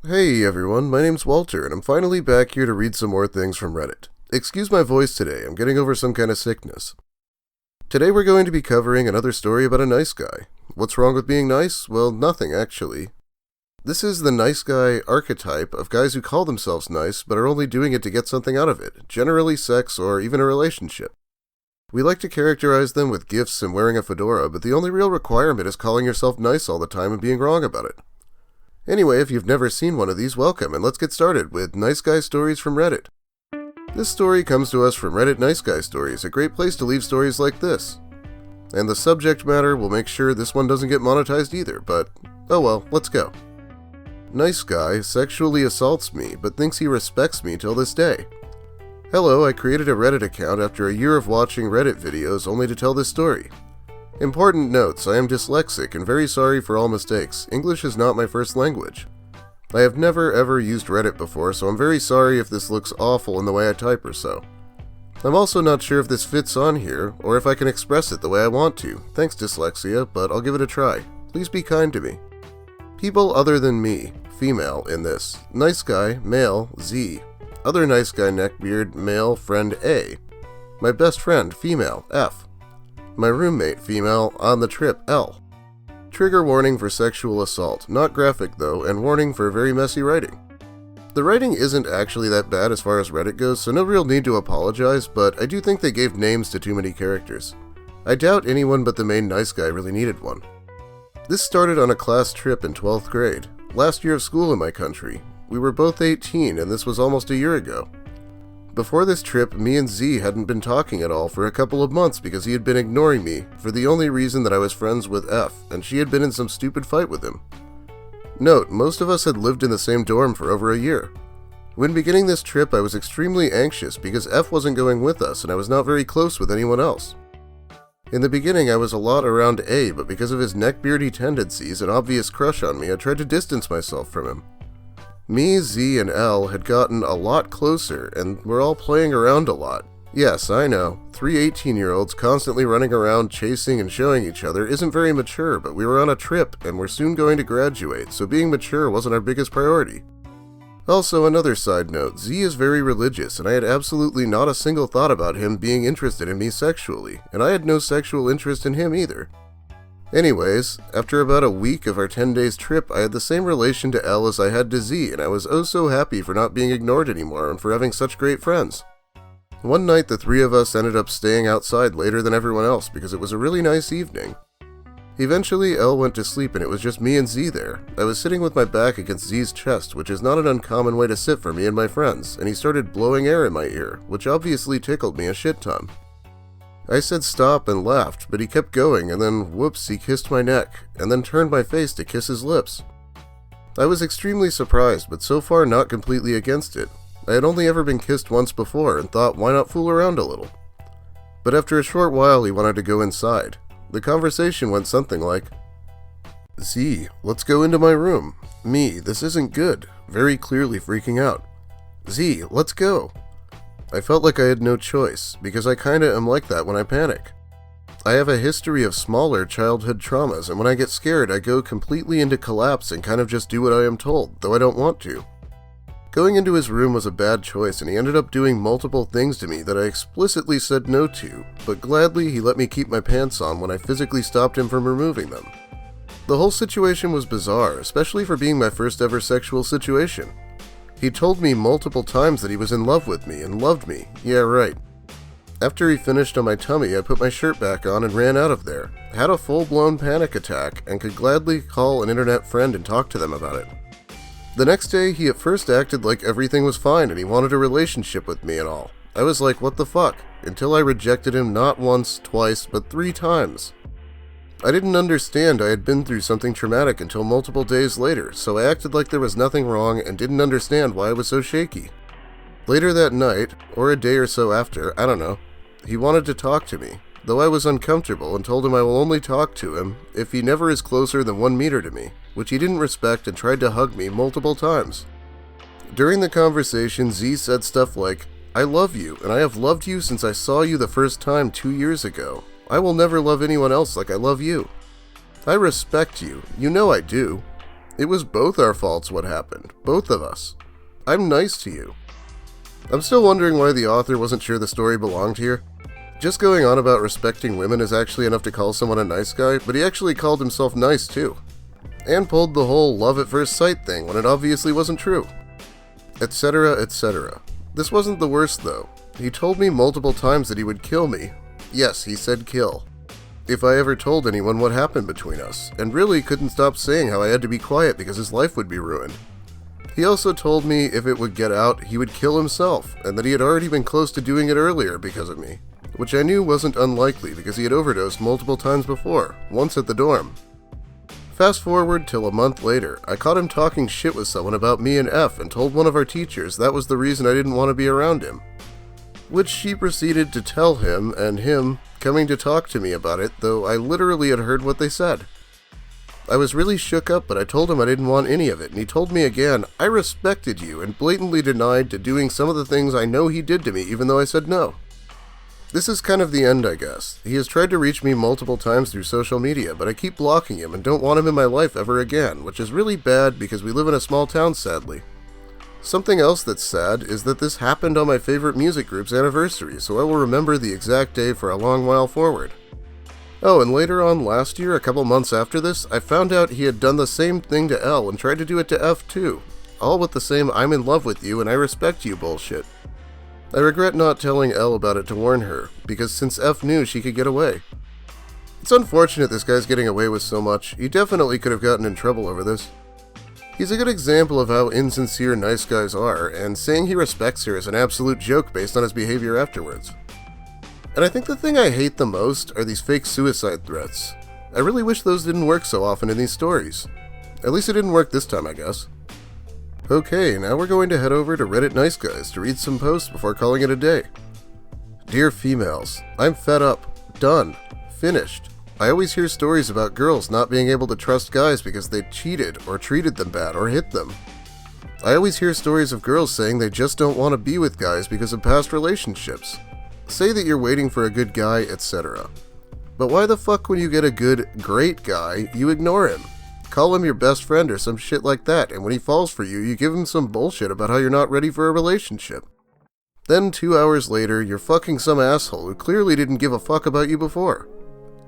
Hey everyone, my name's Walter, and I'm finally back here to read some more things from Reddit. Excuse my voice today, I'm getting over some kind of sickness. Today we're going to be covering another story about a nice guy. What's wrong with being nice? Well, nothing actually. This is the nice guy archetype of guys who call themselves nice, but are only doing it to get something out of it, generally sex or even a relationship. We like to characterize them with gifts and wearing a fedora, but the only real requirement is calling yourself nice all the time and being wrong about it. Anyway, if you've never seen one of these, welcome, and let's get started with Nice Guy Stories from Reddit. This story comes to us from Reddit Nice Guy Stories, a great place to leave stories like this. And the subject matter will make sure this one doesn't get monetized either, but oh well, let's go. Nice guy sexually assaults me, but thinks he respects me till this day. Hello, I created a Reddit account after a year of watching Reddit videos only to tell this story. Important notes, I am dyslexic and very sorry for all mistakes. English is not my first language. I have never ever used Reddit before, so I'm very sorry if this looks awful in the way I type or so. I'm also not sure if this fits on here, or if I can express it the way I want to. Thanks dyslexia, but I'll give it a try. Please be kind to me. People other than me, female in this. Nice guy, male, Z. Other nice guy neckbeard, male, friend A. My best friend, female, F. My roommate, female, on the trip, L. Trigger warning for sexual assault, not graphic though, and warning for very messy writing. The writing isn't actually that bad as far as Reddit goes, so no real need to apologize, but I do think they gave names to too many characters. I doubt anyone but the main nice guy really needed one. This started on a class trip in 12th grade, last year of school in my country. We were both 18, and this was almost a year ago. Before this trip, me and Z hadn't been talking at all for a couple of months because he had been ignoring me for the only reason that I was friends with F, and she had been in some stupid fight with him. Note, most of us had lived in the same dorm for over a year. When beginning this trip, I was extremely anxious because F wasn't going with us and I was not very close with anyone else. In the beginning, I was a lot around A, but because of his neckbeardy tendencies and obvious crush on me, I tried to distance myself from him. Me, Z, and L had gotten a lot closer, and we're all playing around a lot. Yes, I know, 3 18-year-olds constantly running around chasing and showing each other isn't very mature, but we were on a trip, and we're soon going to graduate, so being mature wasn't our biggest priority. Also, another side note, Z is very religious, and I had absolutely not a single thought about him being interested in me sexually, and I had no sexual interest in him either. Anyways, after about a week of our 10 days trip, I had the same relation to L as I had to Z, and I was oh so happy for not being ignored anymore and for having such great friends. One night, the three of us ended up staying outside later than everyone else because it was a really nice evening. Eventually, L went to sleep and it was just me and Z there. I was sitting with my back against Z's chest, which is not an uncommon way to sit for me and my friends, and he started blowing air in my ear, which obviously tickled me a shit ton. I said stop and laughed, but he kept going, and then whoops, he kissed my neck, and then turned my face to kiss his lips. I was extremely surprised, but so far not completely against it. I had only ever been kissed once before, and thought why not fool around a little. But after a short while he wanted to go inside. The conversation went something like, Z, let's go into my room. Me, this isn't good, very clearly freaking out. Z, let's go. I felt like I had no choice, because I kinda am like that when I panic. I have a history of smaller childhood traumas, and when I get scared, I go completely into collapse and kind of just do what I am told, though I don't want to. Going into his room was a bad choice, and he ended up doing multiple things to me that I explicitly said no to, but gladly he let me keep my pants on when I physically stopped him from removing them. The whole situation was bizarre, especially for being my first ever sexual situation. He told me multiple times that he was in love with me and loved me. Yeah, right. After he finished on my tummy, I put my shirt back on and ran out of there. Had a full-blown panic attack and could gladly call an internet friend and talk to them about it. The next day, he at first acted like everything was fine and he wanted a relationship with me and all. I was like, what the fuck? Until I rejected him not once, twice, but 3 times. I didn't understand I had been through something traumatic until multiple days later, so I acted like there was nothing wrong and didn't understand why I was so shaky. Later that night, or a day or so after, I don't know, he wanted to talk to me, though I was uncomfortable and told him I will only talk to him if he never is closer than 1 meter to me, which he didn't respect and tried to hug me multiple times. During the conversation, Z said stuff like, I love you, and I have loved you since I saw you the first time 2 years ago. I will never love anyone else like I love you. I respect you. You know I do. It was both our faults what happened. Both of us. I'm nice to you. I'm still wondering why the author wasn't sure the story belonged here. Just going on about respecting women is actually enough to call someone a nice guy, but he actually called himself nice too. And pulled the whole love at first sight thing when it obviously wasn't true. Etc., etc. This wasn't the worst though. He told me multiple times that he would kill me. Yes, he said kill. If I ever told anyone what happened between us, and really couldn't stop saying how I had to be quiet because his life would be ruined. He also told me if it would get out, he would kill himself, and that he had already been close to doing it earlier because of me, which I knew wasn't unlikely because he had overdosed multiple times before, once at the dorm. Fast forward till a month later, I caught him talking shit with someone about me and F and told one of our teachers that was the reason I didn't want to be around him. Which she proceeded to tell him, and him coming to talk to me about it, though I literally had heard what they said. I was really shook up, but I told him I didn't want any of it, and he told me again, I respected you, and blatantly denied to doing some of the things I know he did to me, even though I said no. This is kind of the end, I guess. He has tried to reach me multiple times through social media, but I keep blocking him and don't want him in my life ever again, which is really bad because we live in a small town, sadly. Something else that's sad is that this happened on my favorite music group's anniversary, so I will remember the exact day for a long while forward. Oh, and later on last year, a couple months after this, I found out he had done the same thing to L and tried to do it to F too. All with the same I'm in love with you and I respect you bullshit. I regret not telling L about it to warn her, because since F knew she could get away. It's unfortunate this guy's getting away with so much. He definitely could have gotten in trouble over this. He's a good example of how insincere nice guys are, and saying he respects her is an absolute joke based on his behavior afterwards. And I think the thing I hate the most are these fake suicide threats. I really wish those didn't work so often in these stories. At least it didn't work this time, I guess. Okay, now we're going to head over to Reddit Nice Guys to read some posts before calling it a day. Dear females, I'm fed up. Done. Finished. I always hear stories about girls not being able to trust guys because they cheated or treated them bad or hit them. I always hear stories of girls saying they just don't want to be with guys because of past relationships. Say that you're waiting for a good guy, etc. But why the fuck when you get a good, great guy, you ignore him? Call him your best friend or some shit like that, and when he falls for you, you give him some bullshit about how you're not ready for a relationship. Then 2 hours later, you're fucking some asshole who clearly didn't give a fuck about you before.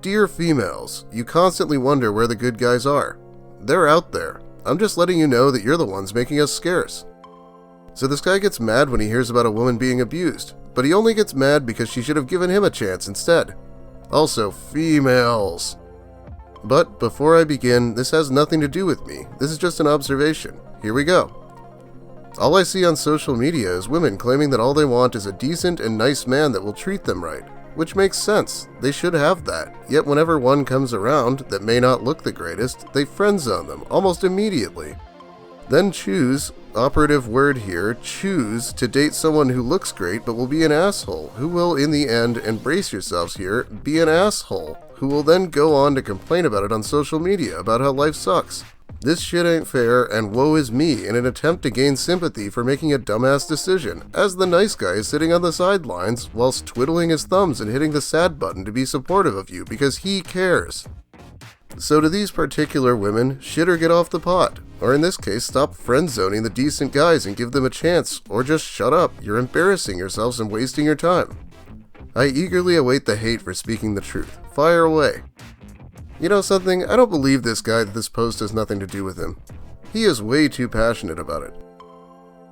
Dear females, you constantly wonder where the good guys are. They're out there. I'm just letting you know that you're the ones making us scarce. So this guy gets mad when he hears about a woman being abused, but he only gets mad because she should have given him a chance instead. Also, females. But before I begin, this has nothing to do with me. This is just an observation. Here we go. All I see on social media is women claiming that all they want is a decent and nice man that will treat them right. Which makes sense. They should have that. Yet whenever one comes around that may not look the greatest, they friend-zone them almost immediately. Then choose, operative word here, choose to date someone who looks great but will be an asshole, who will in the end, and brace yourselves here, be an asshole, who will then go on to complain about it on social media about how life sucks. This shit ain't fair, and woe is me in an attempt to gain sympathy for making a dumbass decision, as the nice guy is sitting on the sidelines whilst twiddling his thumbs and hitting the sad button to be supportive of you because he cares. So to these particular women, shit or get off the pot, or in this case, stop friend-zoning the decent guys and give them a chance, or just shut up, you're embarrassing yourselves and wasting your time. I eagerly await the hate for speaking the truth. Fire away. You know something? I don't believe this guy that this post has nothing to do with him. He is way too passionate about it.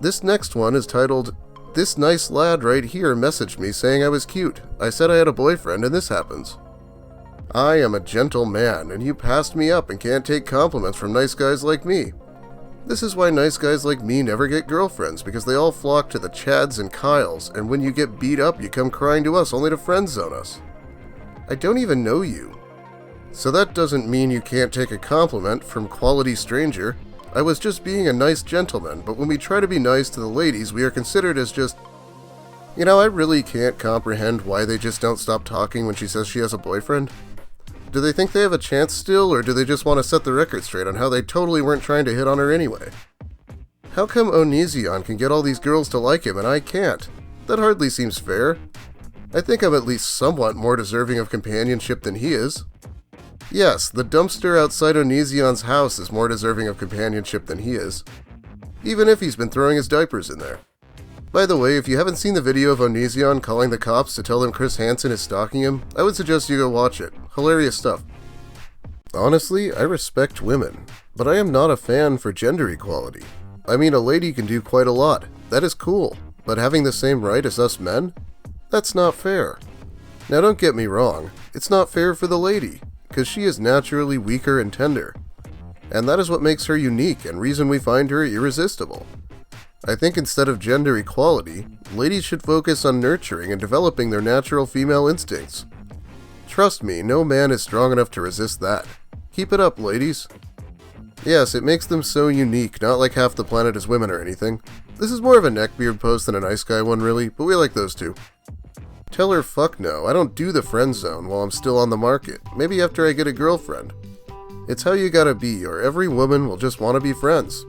This next one is titled, "This nice lad right here messaged me saying I was cute. I said I had a boyfriend and this happens. I am a gentle man and you passed me up and can't take compliments from nice guys like me. This is why nice guys like me never get girlfriends because they all flock to the Chads and Kyles, and when you get beat up you come crying to us only to friend zone us. I don't even know you. So that doesn't mean you can't take a compliment from quality stranger. I was just being a nice gentleman, but when we try to be nice to the ladies, we are considered as just... You know, I really can't comprehend why they just don't stop talking when she says she has a boyfriend. Do they think they have a chance still, or do they just want to set the record straight on how they totally weren't trying to hit on her anyway? How come Onision can get all these girls to like him and I can't? That hardly seems fair. I think I'm at least somewhat more deserving of companionship than he is. Yes, the dumpster outside Onision's house is more deserving of companionship than he is, even if he's been throwing his diapers in there. By the way, if you haven't seen the video of Onision calling the cops to tell them Chris Hansen is stalking him, I would suggest you go watch it. Hilarious stuff. Honestly, I respect women, but I am not a fan for gender equality. I mean, a lady can do quite a lot. That is cool, but having the same right as us men? That's not fair. Now don't get me wrong, it's not fair for the lady, because she is naturally weaker and tender. And that is what makes her unique and reason we find her irresistible. I think instead of gender equality, ladies should focus on nurturing and developing their natural female instincts. Trust me, no man is strong enough to resist that. Keep it up, ladies. Yes, it makes them so unique, not like half the planet is women or anything. This is more of a neckbeard post than a nice guy one really, but we like those too. Tell her fuck no, I don't do the friend zone while I'm still on the market, maybe after I get a girlfriend. It's how you gotta be, or every woman will just want to be friends.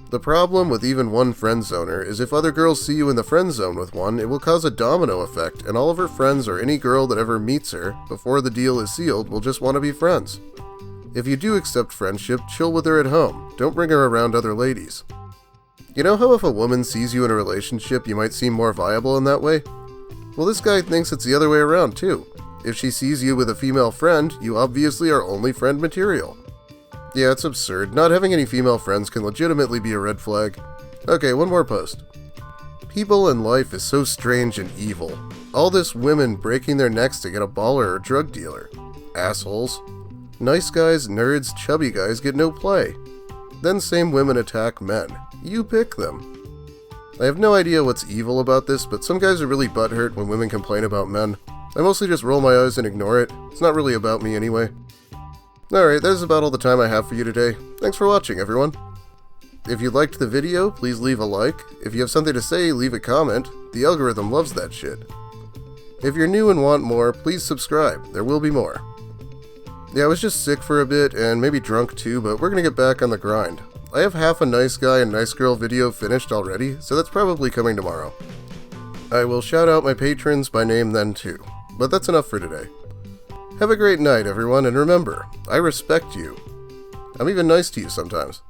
The problem with even one friend zoner is if other girls see you in the friend zone with one, it will cause a domino effect, and all of her friends or any girl that ever meets her, before the deal is sealed, will just want to be friends. If you do accept friendship, chill with her at home, don't bring her around other ladies. You know how if a woman sees you in a relationship, you might seem more viable in that way? Well, this guy thinks it's the other way around too. If she sees you with a female friend, you obviously are only friend material. Yeah, it's absurd. Not having any female friends can legitimately be a red flag. Okay, one more post. People in life is so strange and evil. All this women breaking their necks to get a baller or drug dealer. Assholes. Nice guys, nerds, chubby guys get no play. Then same women attack men. You pick them. I have no idea what's evil about this, but some guys are really butthurt when women complain about men. I mostly just roll my eyes and ignore it. It's not really about me anyway. Alright, that is about all the time I have for you today. Thanks for watching, everyone. If you liked the video, please leave a like. If you have something to say, leave a comment. The algorithm loves that shit. If you're new and want more, please subscribe. There will be more. Yeah, I was just sick for a bit, and maybe drunk too, but we're gonna get back on the grind. I have half a nice guy and nice girl video finished already, so that's probably coming tomorrow. I will shout out my patrons by name then too, but that's enough for today. Have a great night, everyone, and remember, I respect you. I'm even nice to you sometimes.